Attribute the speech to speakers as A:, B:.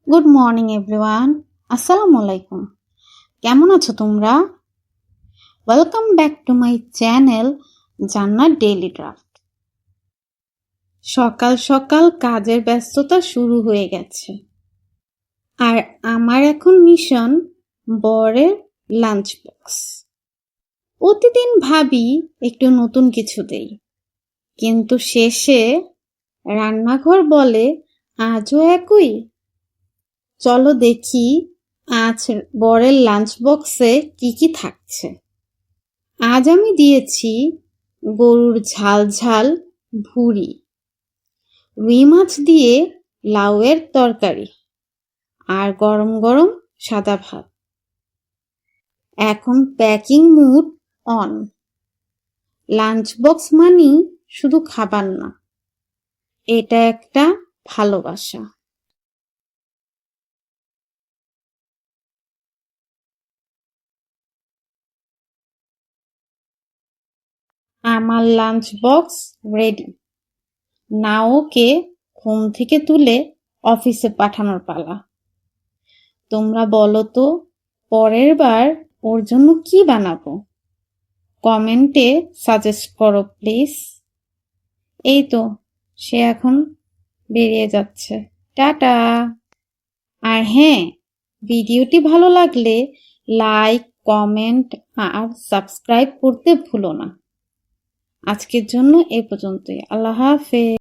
A: Good morning everyone, আসসালামু আলাইকুম। কেমন আছো তোমরা? Welcome back to my channel জান্নাত ডেইলি ড্রাফট। সকাল সকাল কাজের ব্যস্ততা শুরু হয়ে গেছে, আর আমার এখন মিশন বরের লাঞ্চ বক্স। প্রতিদিন ভাবি একটু নতুন কিছু দেই, কিন্তু শেষে রান্নাঘর বলে আজও একই। চলো দেখি আজ বরের লাঞ্চ বক্সে কি কি থাকছে। আজ আমি দিয়েছি গরুর ঝাল ঝাল ভুড়ি, রুই মাছ দিয়ে লাউয়ের তরকারি, আর গরম গরম সাদা ভাত। এখন packing mood on. Lunch box মানেই শুধু খাবার না, এটা একটা ভালোবাসা। আমার লাঞ্চ বক্স রেডি। না ওকে ঘুম থেকে তুলে অফিসে পাঠানোর পালা। তোমরা বলো তো পরের বার ওর জন্য কি বানাবো? কমেন্টে সাজেস্ট করো প্লিজ। এই তো সে এখন বেরিয়ে যাচ্ছে। টাটা। আর হ্যাঁ, ভিডিওটি ভালো লাগলে লাইক, কমেন্ট আর সাবস্ক্রাইব করতে ভুলো না। আজকের জন্য এ পর্যন্তই। আল্লাহ হাফেজ।